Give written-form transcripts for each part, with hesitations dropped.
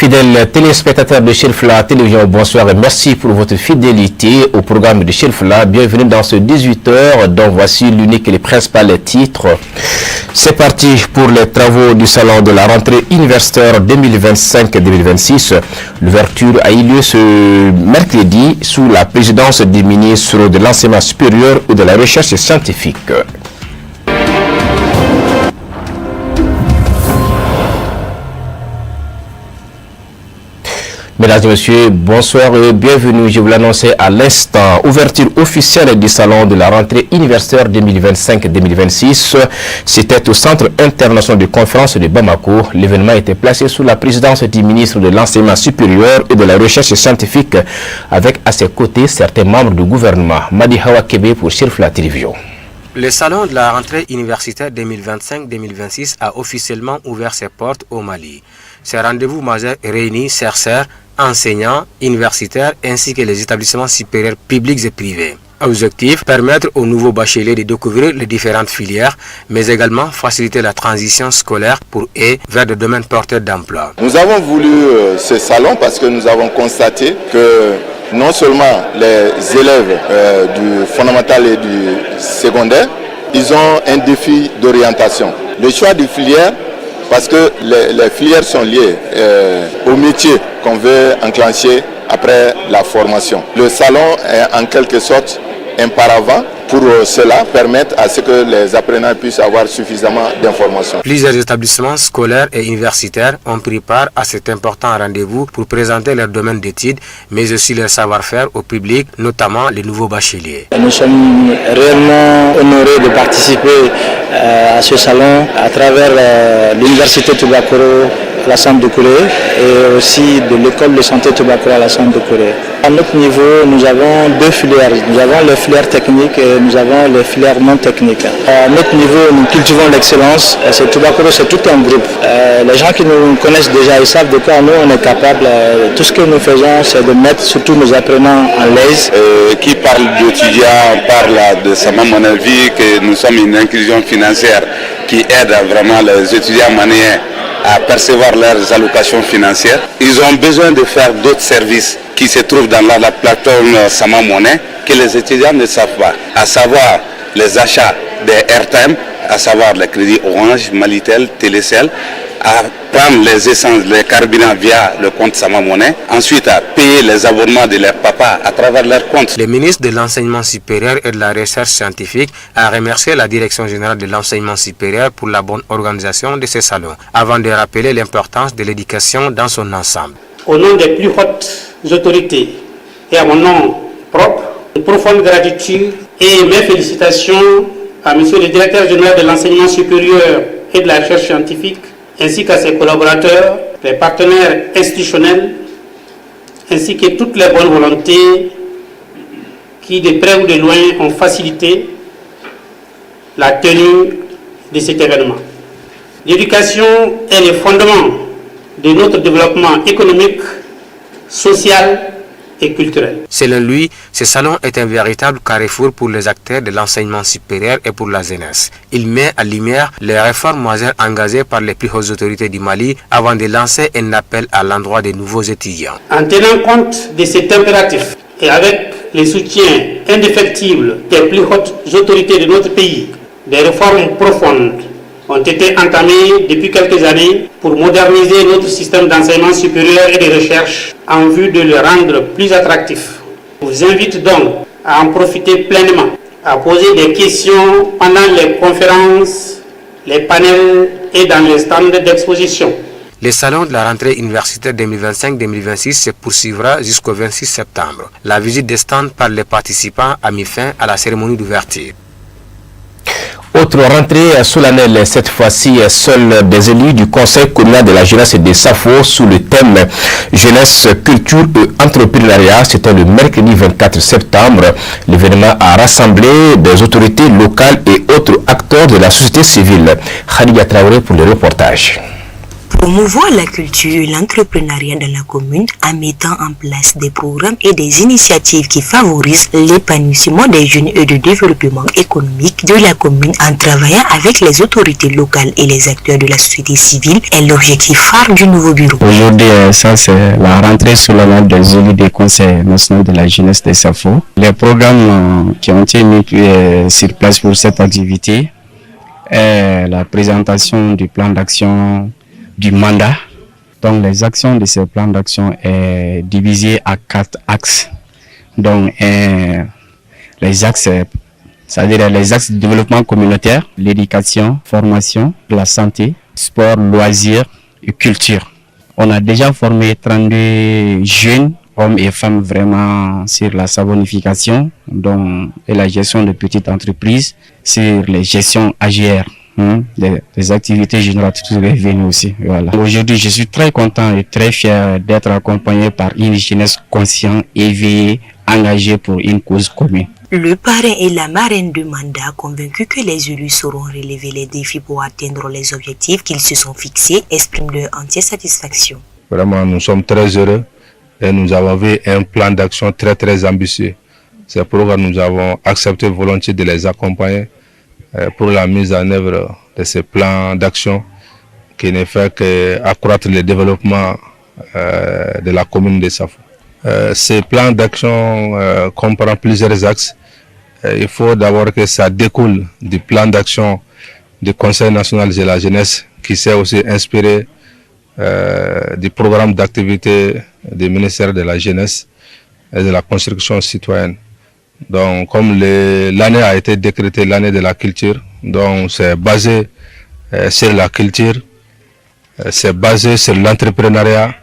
Fidèles téléspectateurs de Chirfla Télévision, bonsoir et merci pour votre fidélité au programme de Chirfla. Bienvenue dans ce 18h, dont voici l'unique et les principaux titres. C'est parti pour les travaux du salon de la rentrée universitaire 2025-2026. L'ouverture a eu lieu ce mercredi sous la présidence du ministre de l'Enseignement supérieur et de la Recherche scientifique. Mesdames et messieurs, bonsoir et bienvenue. Je vous l'annonçais à l'instant. Ouverture officielle du salon de la rentrée universitaire 2025-2026. C'était au Centre international de conférence de Bamako. L'événement était placé sous la présidence du ministre de l'Enseignement supérieur et de la Recherche scientifique, avec à ses côtés certains membres du gouvernement. Madi Hawa Kebe pour Chirfla Télévision. Le salon de la rentrée universitaire 2025-2026 a officiellement ouvert ses portes au Mali. Ces rendez-vous majeurs réunissent chercheurs, enseignants, universitaires ainsi que les établissements supérieurs publics et privés. Objectif, permettre aux nouveaux bacheliers de découvrir les différentes filières, mais également faciliter la transition scolaire pour eux vers des domaines porteurs d'emploi. Nous avons voulu ce salon parce que nous avons constaté que non seulement les élèves du fondamental et du secondaire, ils ont un défi d'orientation. Le choix des filières, parce que les filières sont liées au métier qu'on veut enclencher après la formation. Le salon est en quelque sorte un paravent pour cela, permettre à ce que les apprenants puissent avoir suffisamment d'informations. Plusieurs établissements scolaires et universitaires ont pris part à cet important rendez-vous pour présenter leur domaine d'études, mais aussi leur savoir-faire au public, notamment les nouveaux bacheliers. Nous sommes réellement honorés de participer à ce salon à travers l'Université Toubakoro, Alassane Doucouré, et aussi de l'école de santé Toubakoro, Alassane Doucouré. À notre niveau, nous avons deux filières. Nous avons les filières techniques et nous avons les filières non techniques. À notre niveau, nous cultivons l'excellence. C'est Toubakoro, c'est tout un groupe. Les gens qui nous connaissent déjà, ils savent de quoi nous on est capable. Tout ce que nous faisons, c'est de mettre surtout nos apprenants à l'aise. Qui parle d'étudiants parle de sa même vie que nous sommes une inclusion financière qui aide vraiment les étudiants maliens à percevoir leurs allocations financières. Ils ont besoin de faire d'autres services qui se trouvent dans la plateforme Sama Monnaie que les étudiants ne savent pas, à savoir les achats des airtime, à savoir les crédits Orange, Malitel, Télécel, à prendre les essences, les carburants via le compte Sama Monnaie, ensuite à payer les abonnements de leurs papas à travers leur compte. Le ministre de l'Enseignement supérieur et de la Recherche scientifique a remercié la Direction générale de l'Enseignement supérieur pour la bonne organisation de ce salon, avant de rappeler l'importance de l'éducation dans son ensemble. Au nom des plus hautes autorités et à mon nom propre, une profonde gratitude et mes félicitations à Monsieur le Directeur général de l'Enseignement supérieur et de la Recherche scientifique, ainsi qu'à ses collaborateurs, les partenaires institutionnels, ainsi que toutes les bonnes volontés qui, de près ou de loin, ont facilité la tenue de cet événement. L'éducation est le fondement de notre développement économique, social et culturel. Selon lui, ce salon est un véritable carrefour pour les acteurs de l'enseignement supérieur et pour la jeunesse. Il met en lumière les réformes majeures engagées par les plus hautes autorités du Mali avant de lancer un appel à l'endroit des nouveaux étudiants. En tenant compte de cet impératif et avec le soutien indéfectible des plus hautes autorités de notre pays, des réformes profondes ont été entamées depuis quelques années pour moderniser notre système d'enseignement supérieur et de recherche en vue de le rendre plus attractif. Je vous invite donc à en profiter pleinement, à poser des questions pendant les conférences, les panels et dans les stands d'exposition. Le salon de la rentrée universitaire 2025-2026 se poursuivra jusqu'au 26 septembre. La visite des stands par les participants a mis fin à la cérémonie d'ouverture. Autre rentrée solennelle, cette fois-ci, seuls des élus du Conseil communal de la jeunesse et des SAFO sous le thème Jeunesse, culture et entrepreneuriat. C'était le mercredi 24 septembre. L'événement a rassemblé des autorités locales et autres acteurs de la société civile. Khadija Traoré pour le reportage. Promouvoir la culture et l'entrepreneuriat dans la commune en mettant en place des programmes et des initiatives qui favorisent l'épanouissement des jeunes et le développement économique de la commune en travaillant avec les autorités locales et les acteurs de la société civile est l'objectif phare du nouveau bureau. Aujourd'hui, ça c'est la rentrée sous la main des élus des conseils nationaux de la jeunesse des SAFO. Les programmes qui ont été mis sur place pour cette activité est la présentation du plan d'action du mandat. Donc les actions de ce plan d'action est divisé à 4 axes. Donc les axes, c'est-à-dire les axes de développement communautaire, l'éducation, formation, la santé, sport, loisirs et culture. On a déjà formé 32 jeunes, hommes et femmes vraiment sur la savonification et la gestion de petites entreprises, sur les gestions AGR. Les activités génératrices de revenus aussi. Voilà. Aujourd'hui, je suis très content et très fier d'être accompagné par une jeunesse consciente, éveillée, engagée pour une cause commune. Le parrain et la marraine de mandat, convaincus que les élus sauront relever les défis pour atteindre les objectifs qu'ils se sont fixés, expriment leur entière satisfaction. Vraiment, nous sommes très heureux et nous avons vu un plan d'action très ambitieux. C'est pourquoi nous avons accepté volontiers de les accompagner pour la mise en œuvre de ces plans d'action qui ne fait qu'accroître le développement de la commune de Safo. Ces plans d'action comprennent plusieurs axes. Il faut d'abord que ça découle du plan d'action du Conseil national de la jeunesse qui s'est aussi inspiré du programme d'activité du ministère de la jeunesse et de la construction citoyenne. Donc, comme l'année a été décrétée l'année de la culture, donc c'est basé sur la culture, c'est basé sur l'entrepreneuriat,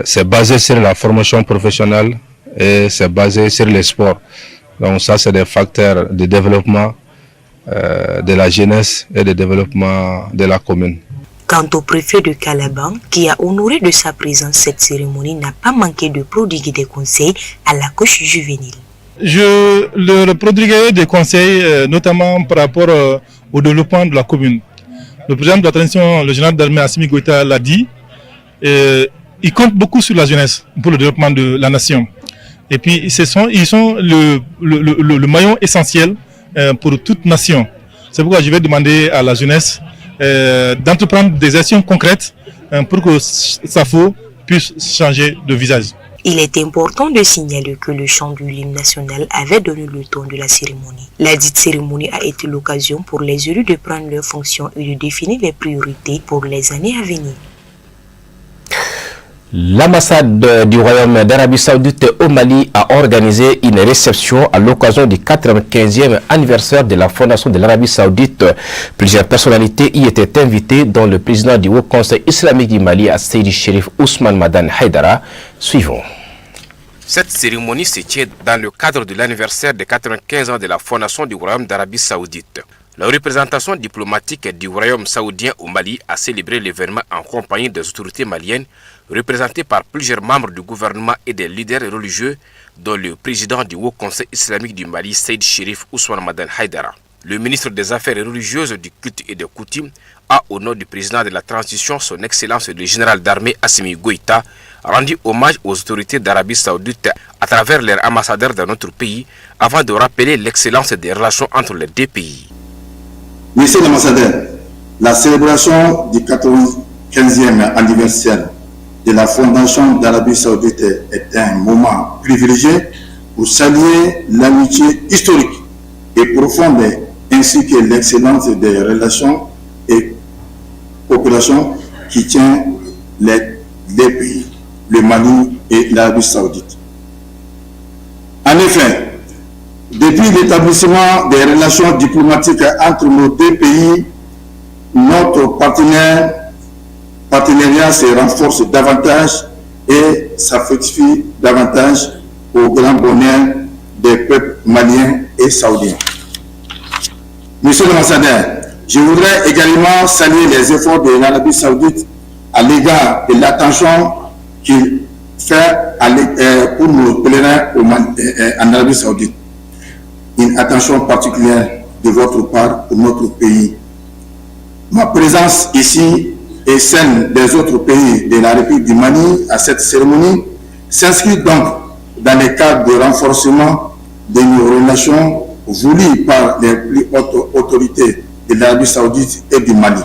c'est basé sur la formation professionnelle et c'est basé sur le sport. Donc ça, c'est des facteurs de développement de la jeunesse et de développement de la commune. Quant au préfet de Calaban, qui a honoré de sa présence cette cérémonie, n'a pas manqué de prodiguer des conseils à la couche juvénile. Je leur prodiguerai des conseils, notamment par rapport au développement de la commune. Le président de la transition, le général d'armée Assimi Goïta l'a dit, il compte beaucoup sur la jeunesse pour le développement de la nation. Et puis ils sont le maillon essentiel pour toute nation. C'est pourquoi je vais demander à la jeunesse d'entreprendre des actions concrètes pour que Safo puisse changer de visage. Il est important de signaler que le chant de l'hymne national avait donné le ton de la cérémonie. La dite cérémonie a été l'occasion pour les élus de prendre leurs fonctions et de définir les priorités pour les années à venir. L'ambassade du Royaume d'Arabie Saoudite au Mali a organisé une réception à l'occasion du 95e anniversaire de la fondation de l'Arabie Saoudite. Plusieurs personnalités y étaient invitées, dont le président du Haut Conseil islamique du Mali, Seydi Chérif Ousmane Madan Haïdara. Suivons. Cette cérémonie se tient dans le cadre de l'anniversaire des 95 ans de la fondation du Royaume d'Arabie Saoudite. La représentation diplomatique du Royaume saoudien au Mali a célébré l'événement en compagnie des autorités maliennes, représentées par plusieurs membres du gouvernement et des leaders religieux, dont le président du Haut Conseil islamique du Mali, Seydi Chérif Ousmane Madan Haïdara. Le ministre des Affaires religieuses, du culte et des coutumes a, au nom du président de la transition, son Excellence le général d'armée Assimi Goïta, rendu hommage aux autorités d'Arabie Saoudite à travers leurs ambassadeurs dans notre pays, avant de rappeler l'excellence des relations entre les deux pays. Monsieur l'ambassadeur, la célébration du 95e anniversaire de la fondation d'Arabie Saoudite est un moment privilégié pour saluer l'amitié historique et profonde ainsi que l'excellence des relations et coopérations qui tient les deux pays, le Mali et l'Arabie Saoudite. En effet, depuis l'établissement des relations diplomatiques entre nos deux pays, notre partenariat se renforce davantage et s'affectifie davantage au grand bonheur des peuples maliens et saoudiens. Monsieur l'ambassadeur, je voudrais également saluer les efforts de l'Arabie Saoudite à l'égard de l'attention qu'il fait pour nos pèlerins en Arabie Saoudite. Une attention particulière de votre part pour notre pays. Ma présence ici et celle des autres pays de la République du Mali à cette cérémonie s'inscrit donc dans le cadre de renforcement de nos relations voulues par les plus hautes autorités de l'Arabie Saoudite et du Mali.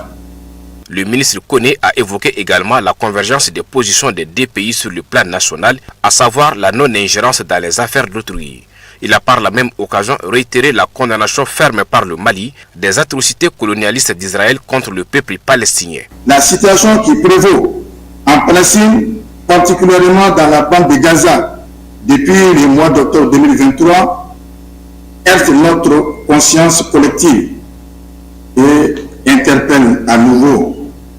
Le ministre Koné a évoqué également la convergence des positions des deux pays sur le plan national, à savoir la non-ingérence dans les affaires d'autrui. Il a par la même occasion réitéré la condamnation ferme par le Mali des atrocités colonialistes d'Israël contre le peuple palestinien. La situation qui prévaut en Palestine, particulièrement dans la bande de Gaza, depuis le mois d'octobre 2023, heurte notre conscience collective et interpelle à nouveau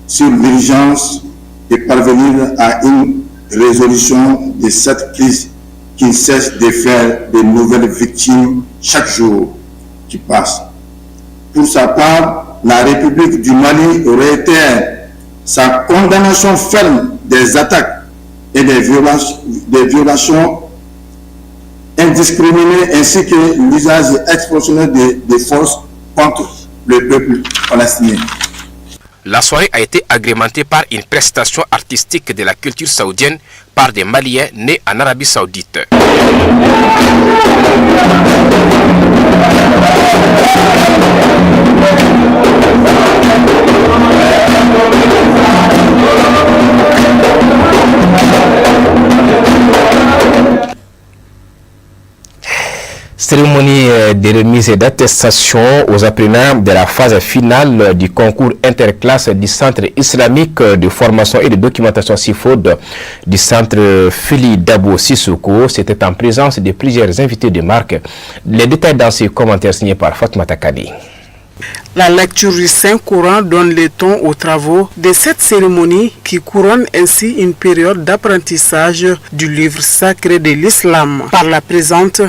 sur l'urgence de parvenir à une résolution de cette crise qui cesse de faire de nouvelles victimes chaque jour qui passe. Pour sa part, la République du Mali réitère sa condamnation ferme des attaques et des violations indiscriminées ainsi que l'usage exceptionnel des forces contre le peuple palestinien. La soirée a été agrémentée par une prestation artistique de la culture saoudienne par des Maliens nés en Arabie Saoudite. Cérémonie de remise et d'attestation aux apprenants de la phase finale du concours interclasse du Centre islamique de formation et de documentation CIFOD du Centre Fili Dabo Sissoko. C'était en présence de plusieurs invités de marque. Les détails dans ces commentaires signés par Fatmata Kadi. La lecture du Saint-Coran donne le ton aux travaux de cette cérémonie qui couronne ainsi une période d'apprentissage du livre sacré de l'islam. Par la présente,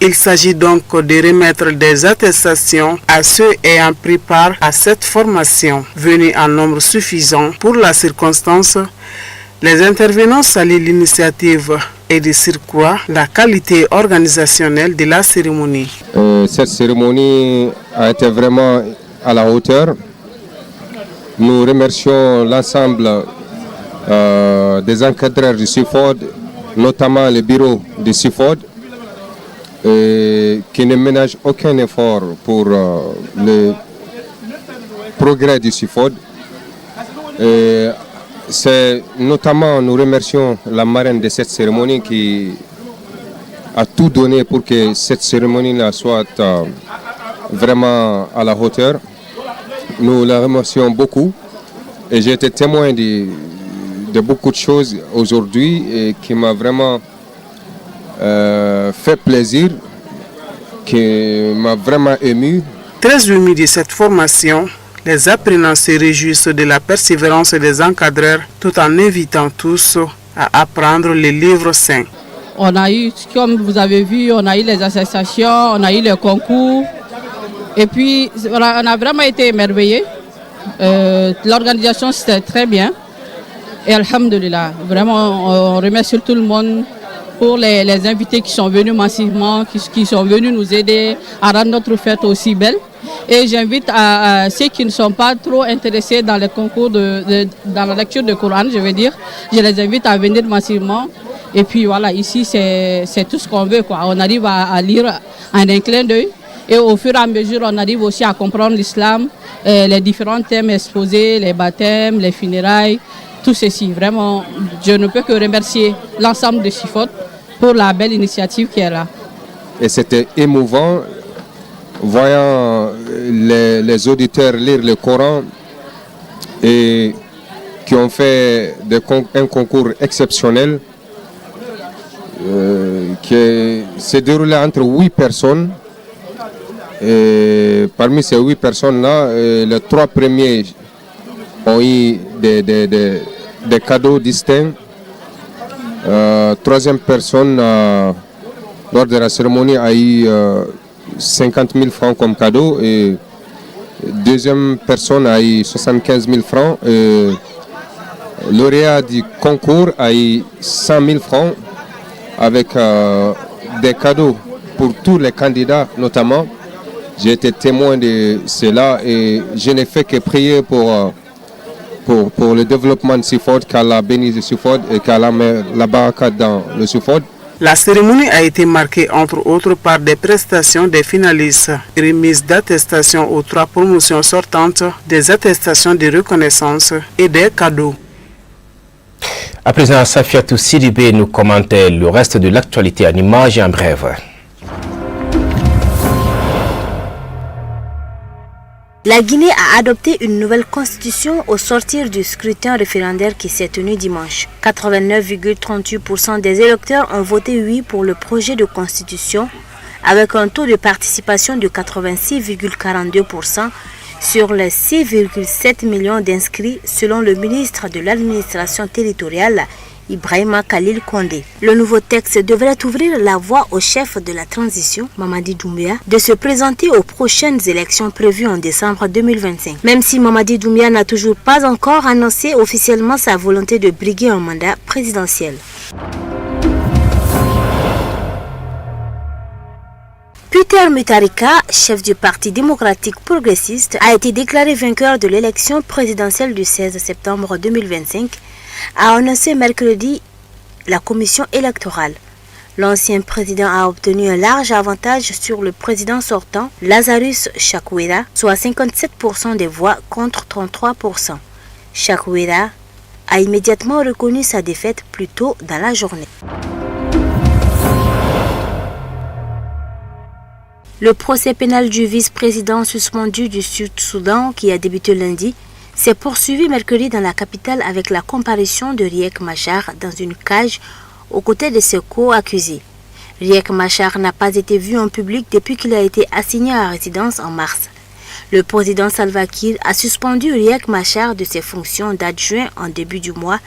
il s'agit donc de remettre des attestations à ceux ayant pris part à cette formation. Venus en nombre suffisant pour la circonstance, les intervenants saluent l'initiative et de surcroît la qualité organisationnelle de la cérémonie. Cette cérémonie a été vraiment à la hauteur. Nous remercions l'ensemble des encadreurs du CIFOD, notamment le bureau du CIFOD, qui ne ménage aucun effort pour le progrès du CIFOD. C'est notamment, nous remercions la marraine de cette cérémonie qui a tout donné pour que cette cérémonie-là soit vraiment à la hauteur. Nous la remercions beaucoup et j'ai été témoin de beaucoup de choses aujourd'hui et qui m'a vraiment fait plaisir, qui m'a vraiment ému. Très ému de cette formation, les apprenants se réjouissent de la persévérance des encadreurs tout en invitant tous à apprendre les livres saints. On a eu, comme vous avez vu, on a eu les associations, on a eu le concours et puis on a vraiment été émerveillés. L'organisation c'était très bien et alhamdulillah, vraiment on remercie tout le monde pour les invités qui sont venus massivement, qui sont venus nous aider à rendre notre fête aussi belle. Et j'invite à ceux qui ne sont pas trop intéressés dans le concours, dans la lecture de Coran, je veux dire, je les invite à venir massivement. Et puis voilà, ici c'est tout ce qu'on veut, quoi. On arrive à lire en un clin d'œil. Et au fur et à mesure, on arrive aussi à comprendre l'islam, les différents thèmes exposés, les baptêmes, les funérailles, tout ceci. Vraiment, je ne peux que remercier l'ensemble de CIFOD pour la belle initiative qui est là. Et c'était émouvant, voyant les auditeurs lire le Coran et qui ont fait un concours exceptionnel qui s'est déroulé entre 8 personnes. Et parmi ces 8 personnes-là, les 3 premiers ont eu des cadeaux distincts. Troisième personne, lors de la cérémonie, a eu 50 000 francs comme cadeau. Et deuxième personne a eu 75 000 francs. Lauréat du concours a eu 100 000 francs avec des cadeaux pour tous les candidats notamment. J'ai été témoin de cela et je n'ai fait que prier pour pour le développement de Sifod, qu'Allah bénisse Sifod et qu'Allah met la baraka dans le Sifod. La cérémonie a été marquée entre autres par des prestations des finalistes, remise d'attestations aux 3 promotions sortantes, des attestations de reconnaissance et des cadeaux. À présent, Safiatou Sidibé nous commentait le reste de l'actualité en images et en bref. La Guinée a adopté une nouvelle constitution au sortir du scrutin référendaire qui s'est tenu dimanche. 89,38% des électeurs ont voté oui pour le projet de constitution avec un taux de participation de 86,42% sur les 6,7 millions d'inscrits selon le ministre de l'administration territoriale Ibrahima Khalil Kondé. Le nouveau texte devrait ouvrir la voie au chef de la transition, Mamadi Doumbouya, de se présenter aux prochaines élections prévues en décembre 2025. Même si Mamadi Doumbouya n'a toujours pas encore annoncé officiellement sa volonté de briguer un mandat présidentiel. Peter Mutharika, chef du Parti démocratique progressiste, a été déclaré vainqueur de l'élection présidentielle du 16 septembre 2025, a annoncé mercredi la commission électorale. L'ancien président a obtenu un large avantage sur le président sortant, Lazarus Chakwera, soit 57% des voix contre 33%. Chakwera a immédiatement reconnu sa défaite plus tôt dans la journée. Le procès pénal du vice-président suspendu du Sud-Soudan qui a débuté lundi s'est poursuivi mercredi dans la capitale avec la comparution de Riek Machar dans une cage aux côtés de ses co-accusés. Riek Machar n'a pas été vu en public depuis qu'il a été assigné à résidence en mars. Le président Salva Kiir a suspendu Riek Machar de ses fonctions d'adjoint en début du mois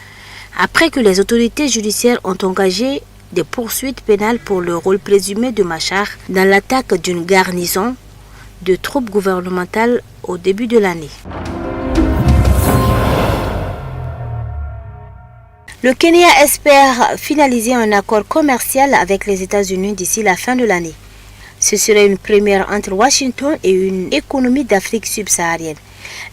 après que les autorités judiciaires ont engagé des poursuites pénales pour le rôle présumé de Machar dans l'attaque d'une garnison de troupes gouvernementales au début de l'année. Le Kenya espère finaliser un accord commercial avec les États-Unis d'ici la fin de l'année. Ce serait une première entre Washington et une économie d'Afrique subsaharienne.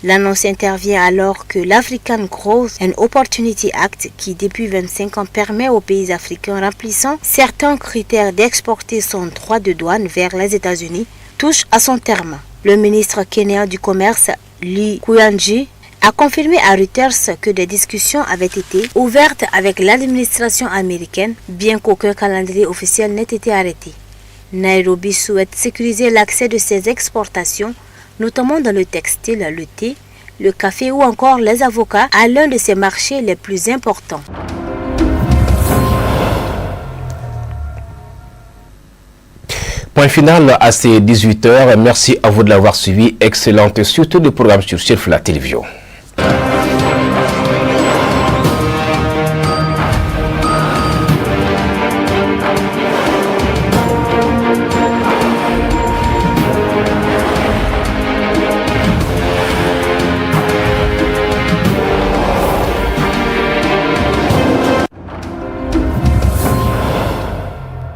L'annonce intervient alors que l'African Growth and Opportunity Act, qui depuis 25 ans permet aux pays africains remplissant certains critères d'exporter son droit de douane vers les États-Unis, touche à son terme. Le ministre kenyan du Commerce, Lee Kuyanji, a confirmé à Reuters que des discussions avaient été ouvertes avec l'administration américaine, bien qu'aucun calendrier officiel n'ait été arrêté. Nairobi souhaite sécuriser l'accès de ses exportations, notamment dans le textile, le thé, le café ou encore les avocats, à l'un de ses marchés les plus importants. Point final à ces 18h. Merci à vous de l'avoir suivi. Excellente suite de programme sur Chirf la télévision.